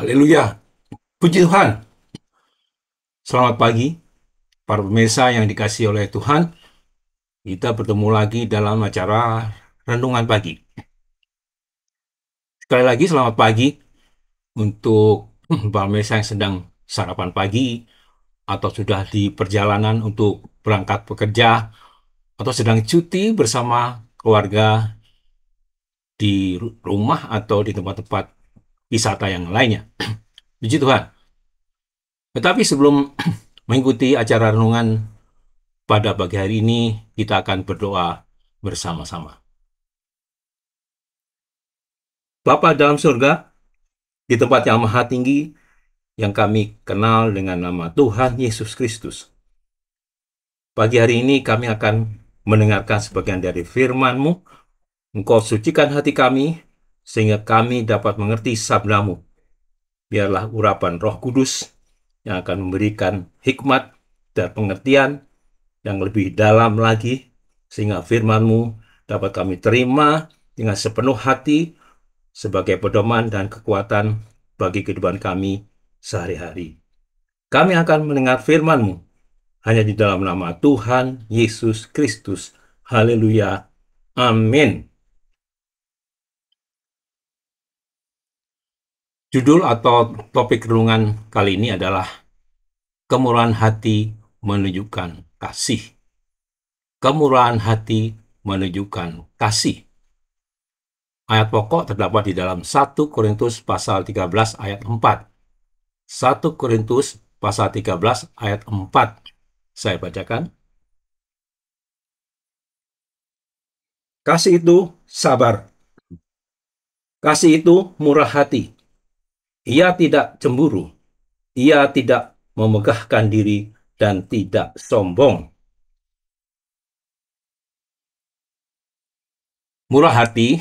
Haleluya. Puji Tuhan. Selamat pagi, para pemirsa yang dikasihi oleh Tuhan. Kita bertemu lagi dalam acara Renungan Pagi. Sekali lagi, selamat pagi untuk para pemirsa yang sedang sarapan pagi, atau sudah di perjalanan untuk berangkat bekerja, atau sedang cuti bersama keluarga di rumah atau di tempat-tempat wisata yang lainnya. Puji Tuhan. Tetapi sebelum mengikuti acara renungan pada pagi hari ini, kita akan berdoa bersama-sama. Bapa dalam surga, di tempat yang maha tinggi, yang kami kenal dengan nama Tuhan Yesus Kristus. Pagi hari ini kami akan mendengarkan sebagian dari firman-Mu. Engkau sucikan hati kami, sehingga kami dapat mengerti sabda-Mu. Biarlah urapan Roh Kudus yang akan memberikan hikmat dan pengertian yang lebih dalam lagi, sehingga firman-Mu dapat kami terima dengan sepenuh hati sebagai pedoman dan kekuatan bagi kehidupan kami sehari-hari. Kami akan mendengar firman-Mu hanya di dalam nama Tuhan Yesus Kristus. Haleluya. Amin. Judul atau topik renungan kali ini adalah Kemurahan Hati Menunjukkan Kasih. Kemurahan hati menunjukkan kasih. Ayat pokok terdapat di dalam 1 Korintus pasal 13 ayat 4. 1 Korintus pasal 13 ayat 4. Saya bacakan. Kasih itu sabar. Kasih itu murah hati. Ia tidak cemburu. Ia tidak memegahkan diri dan tidak sombong. Murah hati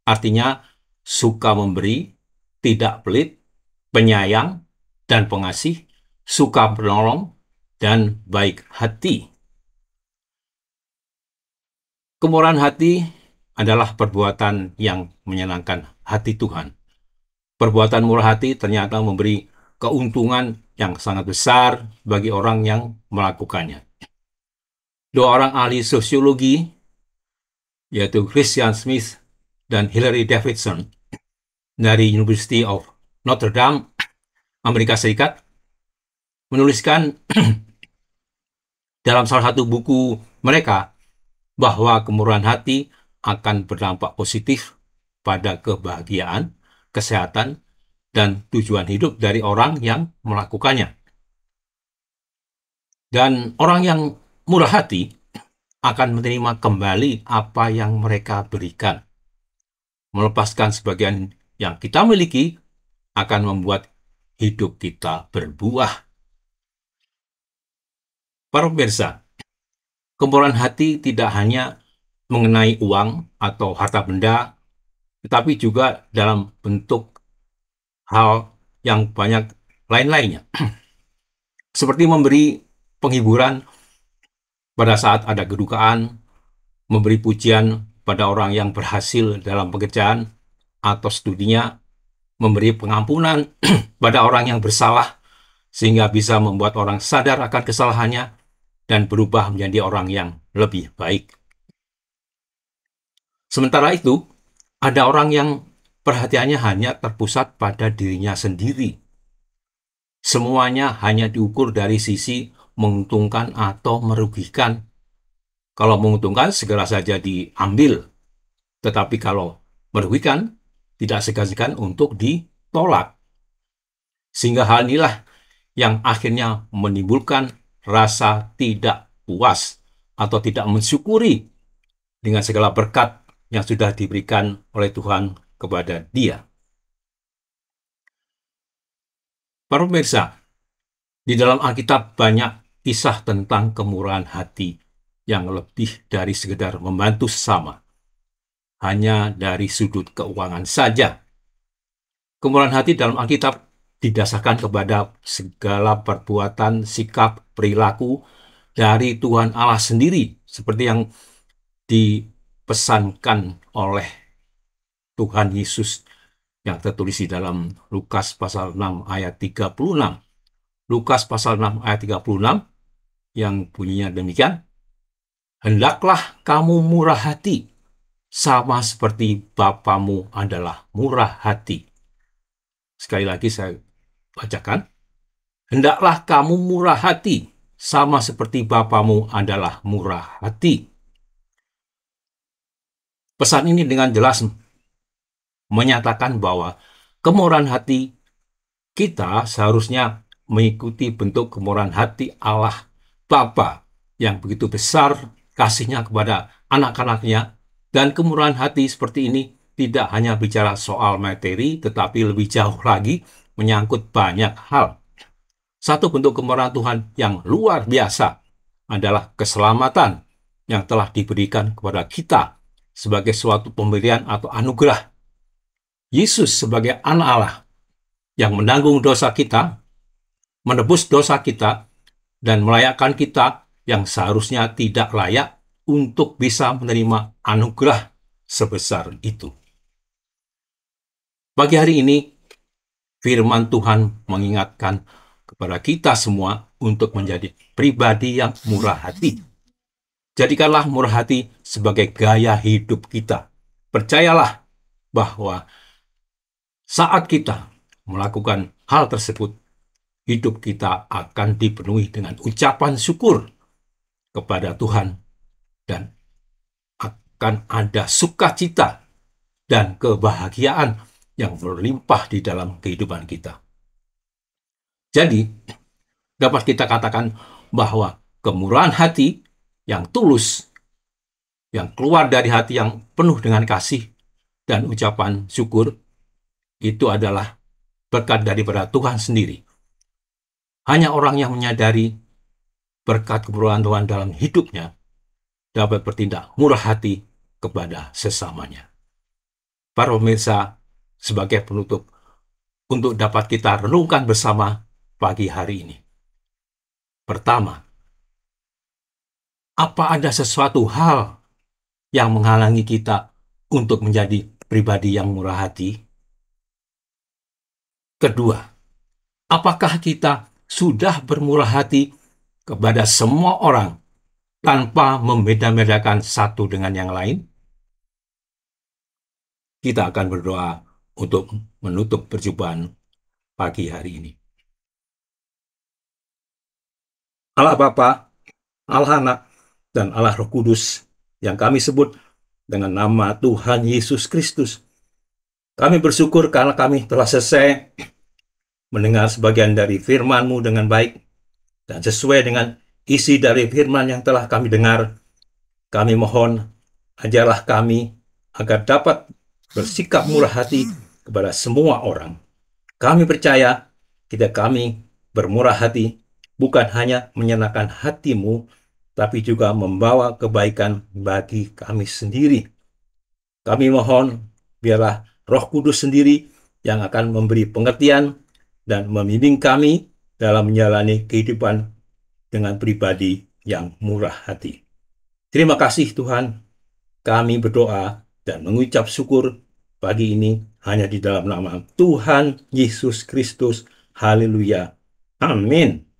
artinya suka memberi, tidak pelit, penyayang, dan pengasih, suka menolong, dan baik hati. Kemurahan hati adalah perbuatan yang menyenangkan hati Tuhan. Perbuatan murah hati ternyata memberi keuntungan yang sangat besar bagi orang yang melakukannya. Dua orang ahli sosiologi, yaitu Christian Smith dan Hilary Davidson dari University of Notre Dame, Amerika Serikat, menuliskan dalam salah satu buku mereka bahwa kemurahan hati akan berdampak positif pada kebahagiaan, kesehatan, dan tujuan hidup dari orang yang melakukannya. Dan orang yang murah hati akan menerima kembali apa yang mereka berikan. Melepaskan sebagian yang kita miliki akan membuat hidup kita berbuah. Para pemirsa, kemurahan hati tidak hanya mengenai uang atau harta benda, tetapi juga dalam bentuk hal yang banyak lain-lainnya. Seperti memberi penghiburan pada saat ada kedukaan, memberi pujian pada orang yang berhasil dalam pekerjaan atau studinya, memberi pengampunan pada orang yang bersalah, sehingga bisa membuat orang sadar akan kesalahannya dan berubah menjadi orang yang lebih baik. Sementara itu, ada orang yang perhatiannya hanya terpusat pada dirinya sendiri. Semuanya hanya diukur dari sisi menguntungkan atau merugikan. Kalau menguntungkan, segera saja diambil. Tetapi kalau merugikan, tidak segan-segan untuk ditolak. Sehingga hal inilah yang akhirnya menimbulkan rasa tidak puas atau tidak mensyukuri dengan segala berkat yang sudah diberikan oleh Tuhan kepada dia. Para pemirsa, di dalam Alkitab banyak kisah tentang kemurahan hati yang lebih dari sekedar membantu sesama. Hanya dari sudut keuangan saja. Kemurahan hati dalam Alkitab didasarkan kepada segala perbuatan, sikap, perilaku dari Tuhan Allah sendiri, seperti yang dipesankan oleh Tuhan Yesus yang tertulis di dalam Lukas pasal 6 ayat 36. Lukas pasal 6 ayat 36 yang bunyinya demikian, "Hendaklah kamu murah hati, sama seperti Bapamu adalah murah hati." Sekali lagi saya bacakan, "Hendaklah kamu murah hati, sama seperti Bapamu adalah murah hati." Pesan ini dengan jelas menyatakan bahwa kemurahan hati kita seharusnya mengikuti bentuk kemurahan hati Allah Bapa yang begitu besar kasihnya kepada anak-anaknya, dan kemurahan hati seperti ini tidak hanya bicara soal materi, tetapi lebih jauh lagi menyangkut banyak hal. Satu bentuk kemurahan Tuhan yang luar biasa adalah keselamatan yang telah diberikan kepada kita sebagai suatu pemberian atau anugerah. Yesus sebagai anak Allah yang menanggung dosa kita, menebus dosa kita, dan melayakkan kita yang seharusnya tidak layak untuk bisa menerima anugerah sebesar itu. Pagi hari ini, firman Tuhan mengingatkan kepada kita semua untuk menjadi pribadi yang murah hati. Jadikanlah murah hati sebagai gaya hidup kita. Percayalah bahwa saat kita melakukan hal tersebut, hidup kita akan dipenuhi dengan ucapan syukur kepada Tuhan, dan akan ada sukacita dan kebahagiaan yang berlimpah di dalam kehidupan kita. Jadi, dapat kita katakan bahwa kemurahan hati yang tulus, yang keluar dari hati yang penuh dengan kasih dan ucapan syukur, itu adalah berkat daripada Tuhan sendiri. Hanya orang yang menyadari berkat kemurahan Tuhan dalam hidupnya dapat bertindak murah hati kepada sesamanya. Para pemirsa, sebagai penutup, untuk dapat kita renungkan bersama pagi hari ini. Pertama, apa ada sesuatu hal yang menghalangi kita untuk menjadi pribadi yang murah hati? Kedua, apakah kita sudah bermurah hati kepada semua orang tanpa membeda-bedakan satu dengan yang lain? Kita akan berdoa untuk menutup perjumpaan pagi hari ini. Allah Bapa, Allah Anak, dan Allah Roh Kudus yang kami sebut dengan nama Tuhan Yesus Kristus, kami bersyukur karena kami telah selesai mendengar sebagian dari firman-Mu dengan baik, dan sesuai dengan isi dari firman yang telah kami dengar, kami mohon ajarlah kami agar dapat bersikap murah hati kepada semua orang. Kami percaya jika kami bermurah hati, bukan hanya menyenangkan hati-Mu, tapi juga membawa kebaikan bagi kami sendiri. Kami mohon biarlah Roh Kudus sendiri yang akan memberi pengertian dan membimbing kami dalam menjalani kehidupan dengan pribadi yang murah hati. Terima kasih Tuhan, kami berdoa dan mengucap syukur pagi ini hanya di dalam nama Tuhan Yesus Kristus. Haleluya. Amin.